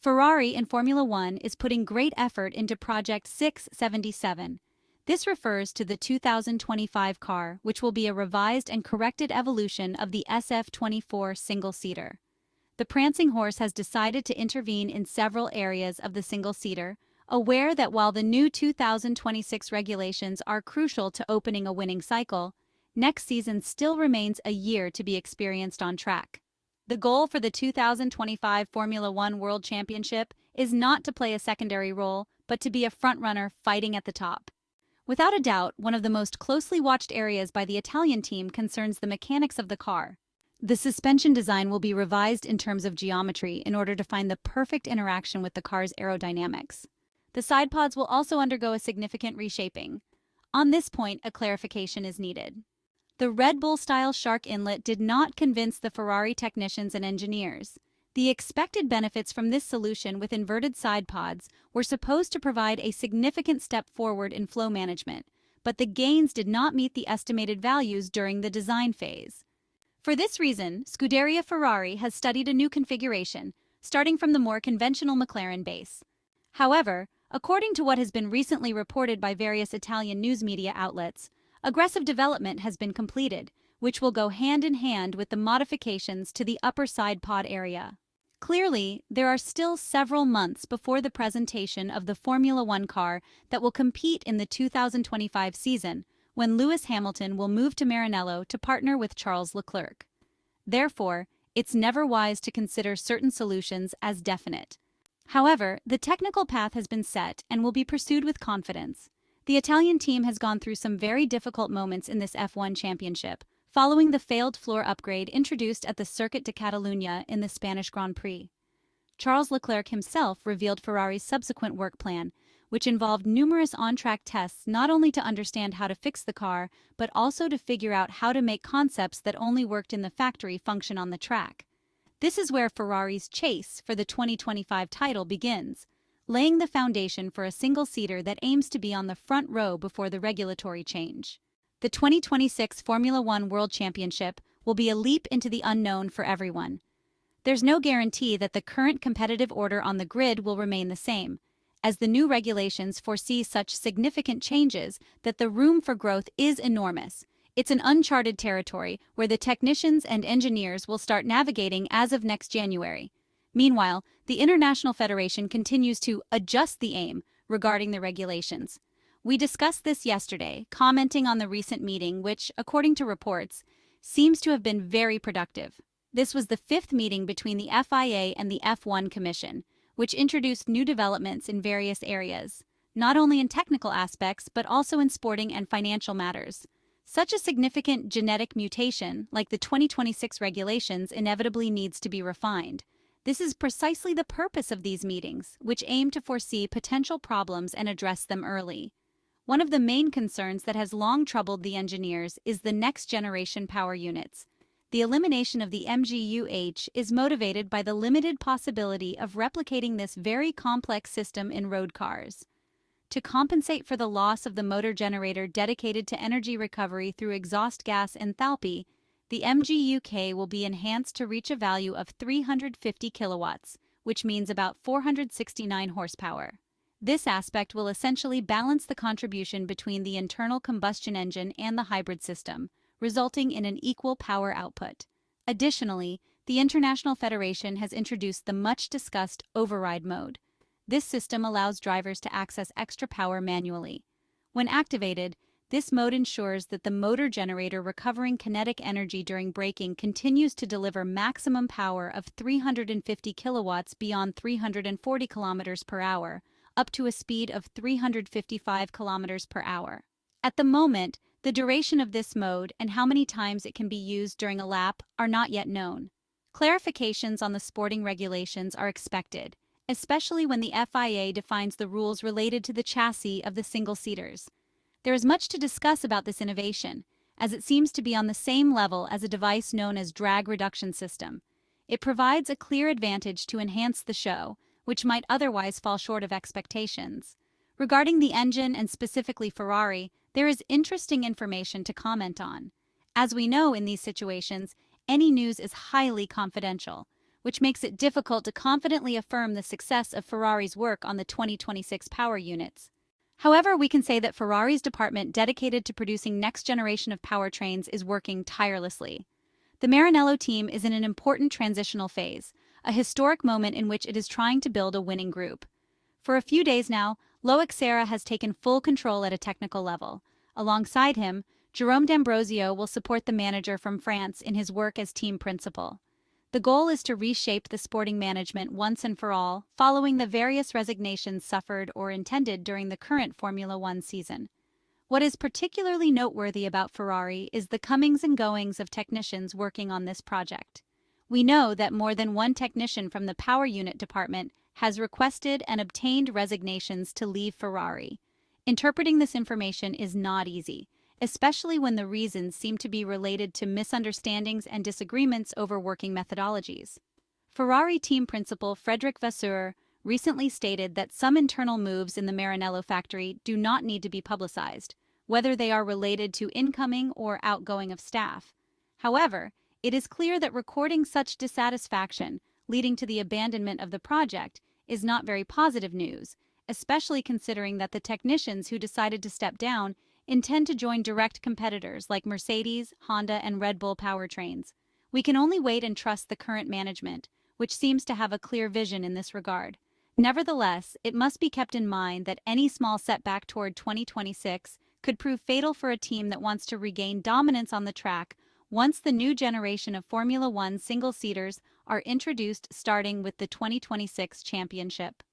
Ferrari in Formula One is putting great effort into Project 677. This refers to the 2025 car, which will be a revised and corrected evolution of the SF24 single-seater. The prancing horse has decided to intervene in several areas of the single-seater, aware that while the new 2026 regulations are crucial to opening a winning cycle, next season still remains a year to be experienced on track. The goal for the 2025 Formula One World Championship is not to play a secondary role, but to be a frontrunner fighting at the top. Without a doubt, one of the most closely watched areas by the Italian team concerns the mechanics of the car. The suspension design will be revised in terms of geometry in order to find the perfect interaction with the car's aerodynamics. The sidepods will also undergo a significant reshaping. On this point, a clarification is needed. The Red Bull-style Shark Inlet did not convince the Ferrari technicians and engineers. The expected benefits from this solution with inverted sidepods were supposed to provide a significant step forward in flow management, but the gains did not meet the estimated values during the design phase. For this reason, Scuderia Ferrari has studied a new configuration, starting from the more conventional McLaren base. However, according to what has been recently reported by various Italian news media outlets, aggressive development has been completed, which will go hand in hand with the modifications to the upper side pod area. Clearly, there are still several months before the presentation of the Formula One car that will compete in the 2025 season, when Lewis Hamilton will move to Maranello to partner with Charles Leclerc. Therefore, it's never wise to consider certain solutions as definite. However, the technical path has been set and will be pursued with confidence. The Italian team has gone through some very difficult moments in this F1 championship, following the failed floor upgrade introduced at the Circuit de Catalunya in the Spanish Grand Prix. Charles Leclerc himself revealed Ferrari's subsequent work plan, which involved numerous on-track tests not only to understand how to fix the car, but also to figure out how to make concepts that only worked in the factory function on the track. This is where Ferrari's chase for the 2025 title begins, laying the foundation for a single-seater that aims to be on the front row before the regulatory change. The 2026 Formula One World Championship will be a leap into the unknown for everyone. There's no guarantee that the current competitive order on the grid will remain the same, as the new regulations foresee such significant changes that the room for growth is enormous. It's an uncharted territory where the technicians and engineers will start navigating as of next January. Meanwhile, the International Federation continues to adjust the aim regarding the regulations. We discussed this yesterday, commenting on the recent meeting which, according to reports, seems to have been very productive. This was the fifth meeting between the FIA and the F1 Commission, which introduced new developments in various areas, not only in technical aspects but also in sporting and financial matters. Such a significant genetic mutation, like the 2026 regulations, inevitably needs to be refined. This is precisely the purpose of these meetings, which aim to foresee potential problems and address them early. One of the main concerns that has long troubled the engineers is the next-generation power units. The elimination of the MGU-H is motivated by the limited possibility of replicating this very complex system in road cars. To compensate for the loss of the motor generator dedicated to energy recovery through exhaust gas enthalpy, the MGU-K will be enhanced to reach a value of 350 kilowatts, which means about 469 horsepower. This aspect will essentially balance the contribution between the internal combustion engine and the hybrid system, resulting in an equal power output. Additionally, the International Federation has introduced the much-discussed override mode. This system allows drivers to access extra power manually. When activated, this mode ensures that the motor generator recovering kinetic energy during braking continues to deliver maximum power of 350 kilowatts beyond 340 kilometers per hour, up to a speed of 355 kilometers per hour. At the moment, the duration of this mode and how many times it can be used during a lap are not yet known. Clarifications on the sporting regulations are expected, especially when the FIA defines the rules related to the chassis of the single-seaters. There is much to discuss about this innovation, as it seems to be on the same level as a device known as drag reduction system. It provides a clear advantage to enhance the show, which might otherwise fall short of expectations. Regarding the engine and specifically Ferrari, there is interesting information to comment on. As we know in these situations, any news is highly confidential. which makes it difficult to confidently affirm the success of Ferrari's work on the 2026 power units. However, we can say that Ferrari's department dedicated to producing next generation of powertrains is working tirelessly. The Maranello team is in an important transitional phase, a historic moment in which it is trying to build a winning group. For a few days now, Leclerc has taken full control at a technical level. Alongside him, Jerome D'Ambrosio will support the manager from France in his work as team principal. The goal is to reshape the sporting management once and for all, following the various resignations suffered or intended during the current Formula One season. What is particularly noteworthy about Ferrari is the comings and goings of technicians working on this project. We know that more than one technician from the power unit department has requested and obtained resignations to leave Ferrari. Interpreting this information is not easy, especially when the reasons seem to be related to misunderstandings and disagreements over working methodologies. Ferrari team principal Fred Vasseur recently stated that some internal moves in the Maranello factory do not need to be publicized, whether they are related to incoming or outgoing of staff. However, it is clear that recording such dissatisfaction, leading to the abandonment of the project, is not very positive news, especially considering that the technicians who decided to step down intend to join direct competitors like Mercedes, Honda, and Red Bull powertrains. We can only wait and trust the current management, which seems to have a clear vision in this regard. Nevertheless, it must be kept in mind that any small setback toward 2026 could prove fatal for a team that wants to regain dominance on the track once the new generation of Formula One single-seaters are introduced starting with the 2026 championship.